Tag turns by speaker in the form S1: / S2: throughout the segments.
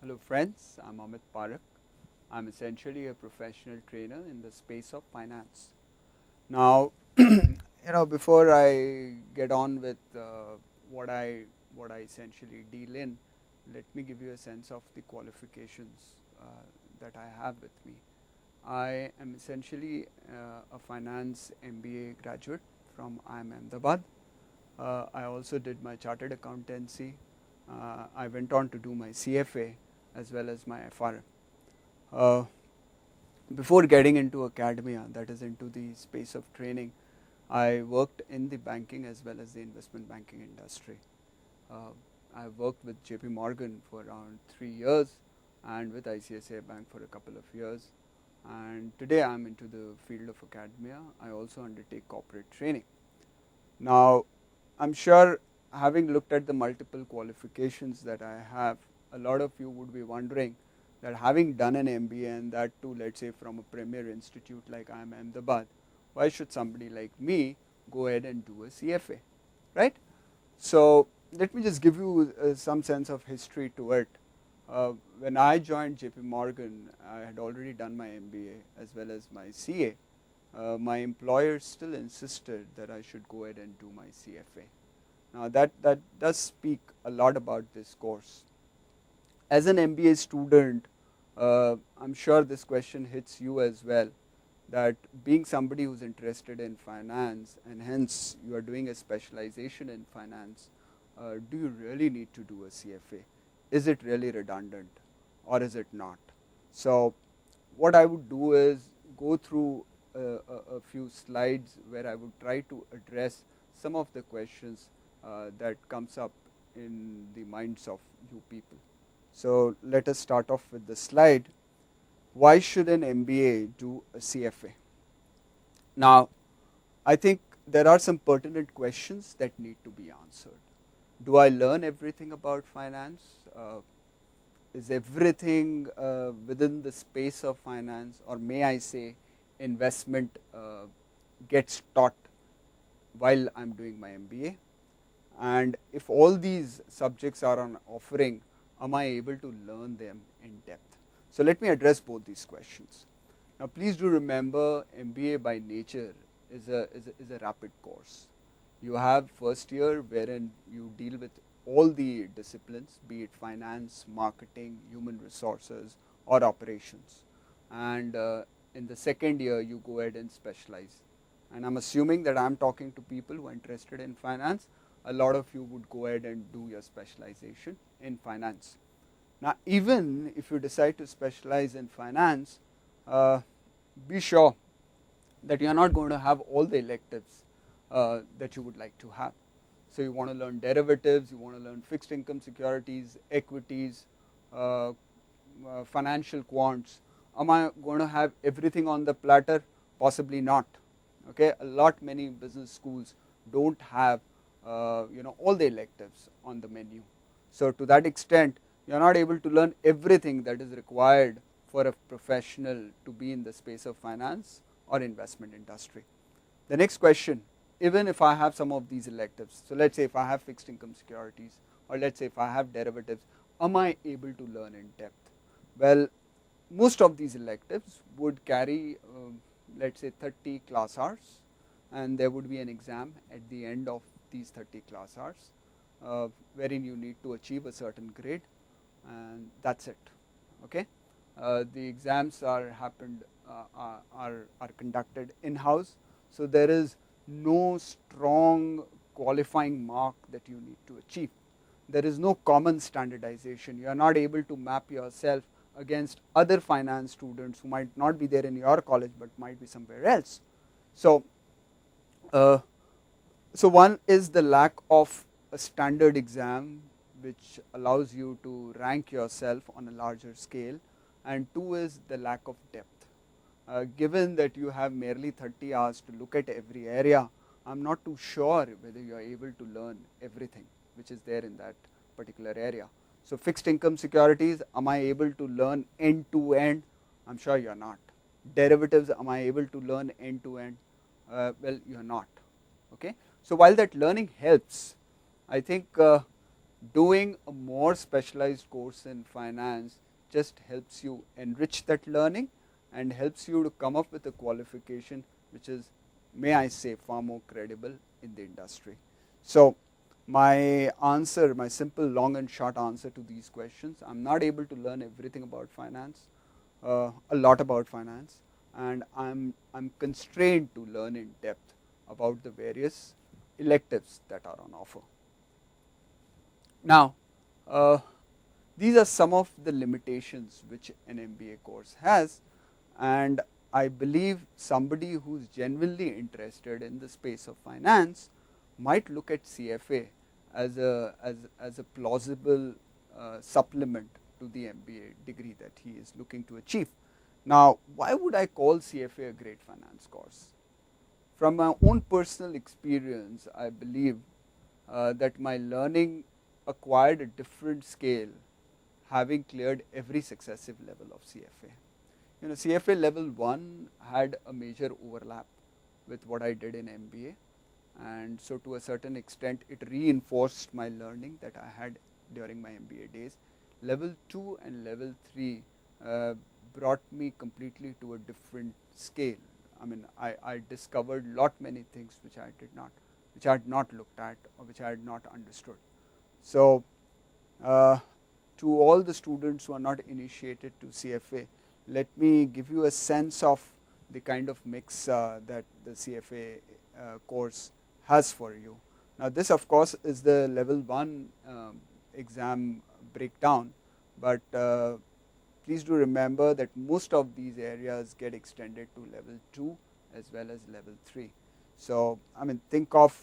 S1: Hello friends, I'm Amit Parakh. I'm essentially a professional trainer in the space of finance. Now, before I get on with what I what I essentially deal in, let me give you a sense of the qualifications that I have with me. I am essentially a finance MBA graduate from IIM Ahmedabad. I also did my chartered accountancy. I went on to do my CFA as well as my FRM. Uh, Before getting into academia, that is into the space of training, I worked in the banking as well as the investment banking industry. Uh, I worked with JP Morgan for around 3 years and with ICICI Bank for a couple of years. And today I'm into the field of academia. I also undertake corporate training. Now, I'm sure having looked at the multiple qualifications that I have, a lot of you would be wondering that having done an MBA and that too, let's say from a premier institute like IIM Ahmedabad, why should somebody like me go ahead and do a CFA, right? So let me just give you some sense of history to it. When I joined JP Morgan, I had already done my MBA as well as my CA. My employer still insisted that I should go ahead and do my CFA. Now that does speak a lot about this course. As an MBA student, I'm sure this question hits you as well, that being somebody who's interested in finance and hence you are doing a specialization in finance, do you really need to do a CFA? Is it really redundant or is it not? So what I would do is go through a few slides where I would try to address some of the questions that comes up in the minds of you people. So let us start off with the slide. Why should an MBA do a CFA? Now, I think there are some pertinent questions that need to be answered. Do I learn everything about finance? Is everything within the space of finance, or may I say investment, gets taught while I'm doing my MBA? And if all these subjects are on offering, am I able to learn them in depth? So let me address both these questions. Now please do remember, MBA by nature is a rapid course. You have first year wherein you deal with all the disciplines, be it finance, marketing, human resources, or operations. And in the second year, you go ahead and specialize. And I'm assuming that I'm talking to people who are interested in finance. A lot of you would go ahead and do your specialization in finance. Now, even if you decide to specialize in finance, uh, be sure that you're not going to have all the electives that you would like to have. So you want to learn derivatives, you want to learn fixed income securities, equities, uh, financial quants. Am I going to have everything on the platter? Possibly not. Okay, a lot many business schools don't have all the electives on the menu. So to that extent, you are not able to learn everything that is required for a professional to be in the space of finance or investment industry. The next question, even if I have some of these electives, so let's say if I have fixed income securities, or let's say if I have derivatives, am I able to learn in depth? Well, most of these electives would carry, let's say 30 class hours, and there would be an exam at the end of these 30 class hours, wherein you need to achieve a certain grade, and that's it. Okay, the exams are conducted in house, so there is no strong qualifying mark that you need to achieve. There is no common standardization. You are not able to map yourself against other finance students who might not be there in your college but might be somewhere else. So uh, so one is the lack of a standard exam which allows you to rank yourself on a larger scale, and two is the lack of depth. Given that you have merely 30 hours to look at every area, I'm not too sure whether you are able to learn everything which is there in that particular area. So fixed income securities, am I able to learn end to end? I'm sure you are not. Derivatives, am I able to learn end to end? Well, you are not. Okay. So while that learning helps, I think Doing a more specialized course in finance just helps you enrich that learning and helps you to come up with a qualification which is, may I say, far more credible in the industry. So my answer, my simple long and short answer to these questions, I'm not able to learn everything about finance, a lot about finance, and I'm constrained to learn in depth about the various electives that are on offer. Now, uh, these are some of the limitations which an MBA course has, and I believe somebody who's genuinely interested in the space of finance might look at CFA as a plausible supplement to the MBA degree that he is looking to achieve. Now, why would I call CFA a great finance course? From my own personal experience, I believe that my learning acquired a different scale having cleared every successive level of CFA. CFA level 1 had a major overlap with what I did in MBA, and so to a certain extent it reinforced my learning that I had during my MBA days. Level 2 and level 3 brought me completely to a different scale. I mean, I discovered many things which I had not looked at or which I had not understood. So, to all the students who are not initiated to CFA, let me give you a sense of the kind of mix that the CFA course has for you. Now, this of course is the level 1 exam breakdown, but please do remember that most of these areas get extended to level 2 as well as level 3. So, I mean, think of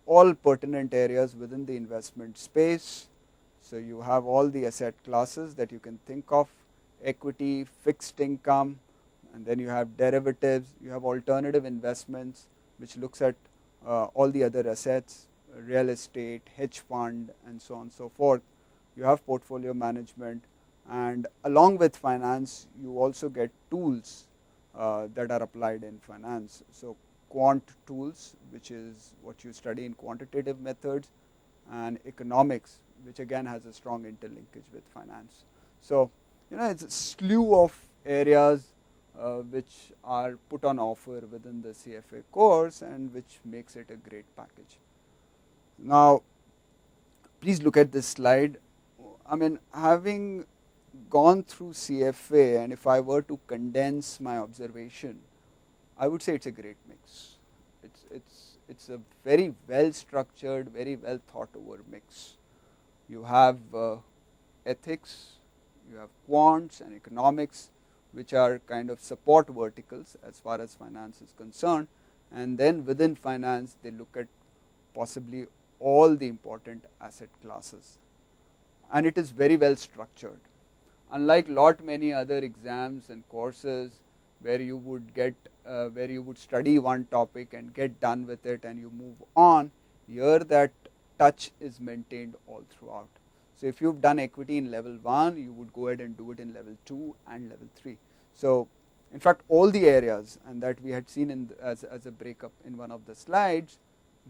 S1: all pertinent areas within the investment space. So, you have all the asset classes that you can think of: equity, fixed income, and then you have derivatives, you have alternative investments, which looks at all the other assets, real estate, hedge fund, and so on and so forth. You have portfolio management, and along with finance, you also get tools that are applied in finance. So, quant tools, which is what you study in quantitative methods, and economics, which again has a strong interlinkage with finance. So, it's a slew of areas which are put on offer within the CFA course and which makes it a great package. Now, please look at this slide. I mean, having gone through CFA, and if I were to condense my observation, I would say it's a great mix. It's a very well structured, very well thought over mix. You have ethics, you have quants and economics, which are kind of support verticals as far as finance is concerned, and then within finance they look at possibly all the important asset classes, and it is very well structured. Unlike many other exams and courses where you would study one topic and get done with it and you move on, here that touch is maintained all throughout. So, if you've done equity in level 1, you would go ahead and do it in level 2 and level 3. So, in fact, all the areas, and that we had seen as a breakup in one of the slides,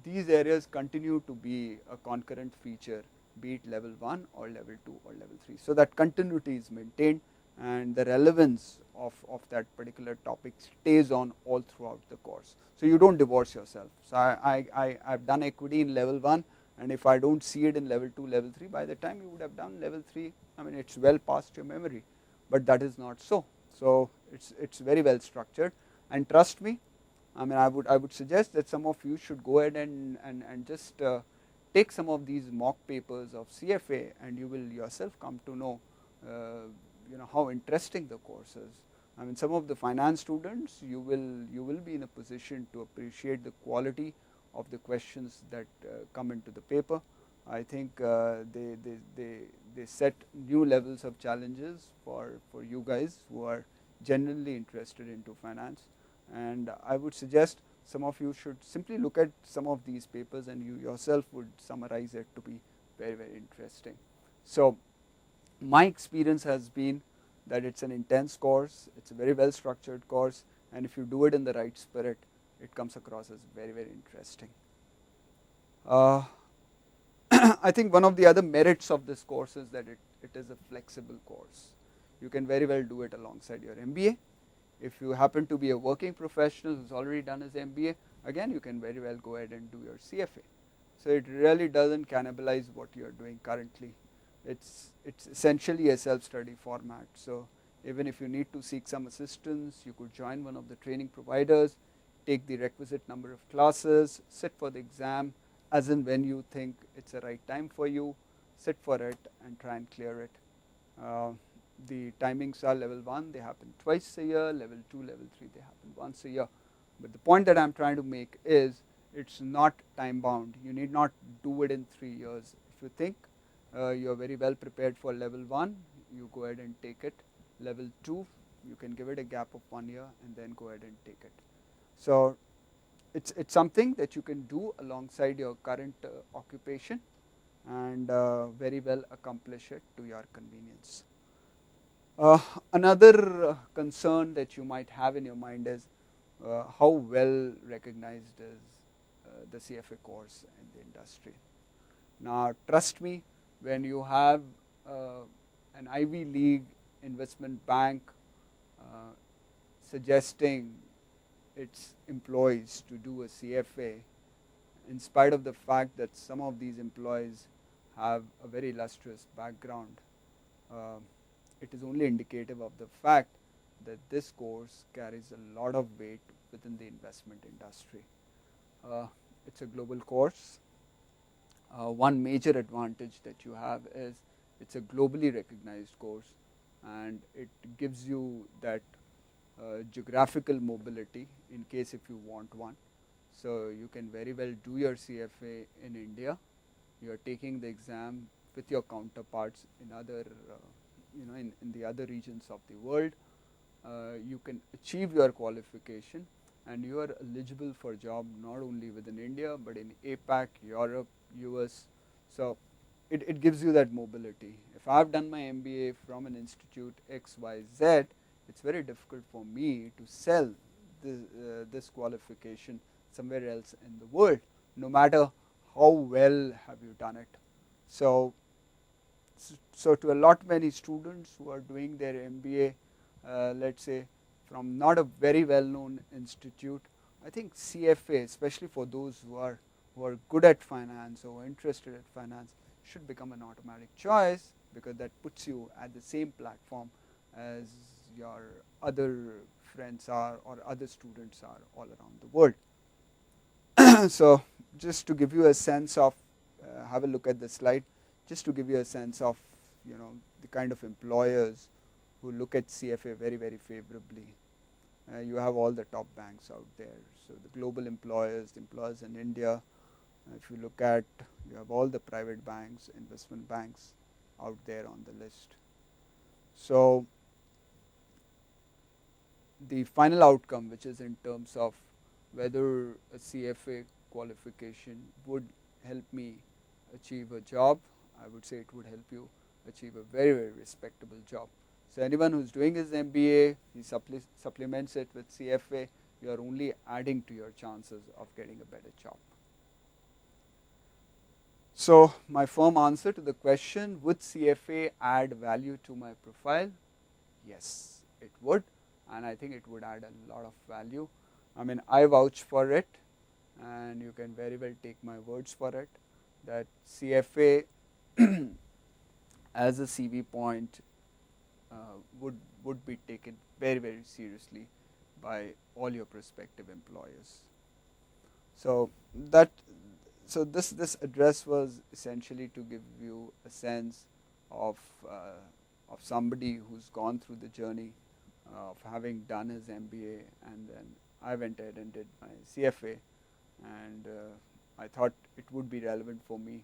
S1: these areas continue to be a concurrent feature, be it level 1 or level 2 or level 3. So, that continuity is maintained and the relevance of that particular topic stays on all throughout the course. So, you don't divorce yourself. So, I've done equity in level 1, and if I don't see it in level 2, level 3, by the time you would have done level 3, I mean, it's well past your memory, but that is not so. So, it's very well structured, and trust me, I mean, I would suggest that some of you should go ahead and just take some of these mock papers of CFA, and you will yourself come to know how interesting the course is. I mean, some of the finance students, you will be in a position to appreciate the quality of the questions that come into the paper. I think they set new levels of challenges for you guys who are genuinely interested into finance, and I would suggest some of you should simply look at some of these papers and you yourself would summarize it to be very, very interesting. So, my experience has been that it's an intense course, it's a very well structured course, and if you do it in the right spirit, it comes across as very, very interesting. I think one of the other merits of this course is that it is a flexible course. You can very well do it alongside your MBA. If you happen to be a working professional who's already done his MBA, again, you can very well go ahead and do your CFA. So it really doesn't cannibalize what you're doing currently. It's essentially a self-study format. So even if you need to seek some assistance, you could join one of the training providers, take the requisite number of classes, sit for the exam, as in when you think it's the right time for you, sit for it and try and clear it. The timings are level 1, they happen twice a year, level 2, level 3, they happen once a year. But the point that I'm trying to make is it's not time bound. You need not do it in 3 years. If you think you're very well prepared for level 1, you go ahead and take it. Level 2, you can give it a gap of 1 year and then go ahead and take it. So it's something that you can do alongside your current occupation and very well accomplish it to your convenience. Another concern that you might have in your mind is how well recognized is the CFA course in the industry. Now, trust me, when you have an Ivy League investment bank suggesting its employees to do a CFA, in spite of the fact that some of these employees have a very illustrious background, it is only indicative of the fact that this course carries a lot of weight within the investment industry. It's a global course. One major advantage that you have is it's a globally recognized course, and it gives you that geographical mobility in case if you want one. So you can very well do your CFA in India. You are taking the exam with your counterparts in other in the other regions of the world. You can achieve your qualification and you are eligible for job not only within India but in APAC, Europe, US. So it gives you that mobility. If I have done my MBA from an institute XYZ, it's very difficult for me to sell this qualification somewhere else in the world, no matter how well have you done it. So to a lot many students who are doing their MBA, let's say from not a very well-known institute, I think CFA, especially for those who are good at finance or interested in finance, should become an automatic choice, because that puts you at the same platform as your other friends are or other students are all around the world. So just to give you a sense of, have a look at the slide, just to give you a sense of the kind of employers who look at CFA very, very favorably. You have all the top banks out there. So the global employers, the employers in India, if you look at, you have all the private banks, investment banks out there on the list. So the final outcome, which is in terms of whether a CFA qualification would help me achieve a job, I would say it would help you achieve a very, very respectable job. So anyone who's doing his MBA, he supplements it with CFA, you are only adding to your chances of getting a better job. So my firm answer to the question, would CFA add value to my profile? Yes, it would, and I think it would add a lot of value. I mean, I vouch for it, and you can very well take my words for it, that CFA as a CV point would be taken very, very seriously by all your prospective employers. So this address was essentially to give you a sense of somebody who's gone through the journey of having done his MBA, and then I went ahead and did my CFA, and I thought it would be relevant for me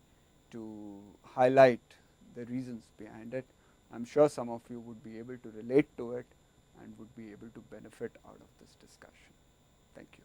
S1: to highlight the reasons behind it. I'm sure some of you would be able to relate to it and would be able to benefit out of this discussion. Thank you.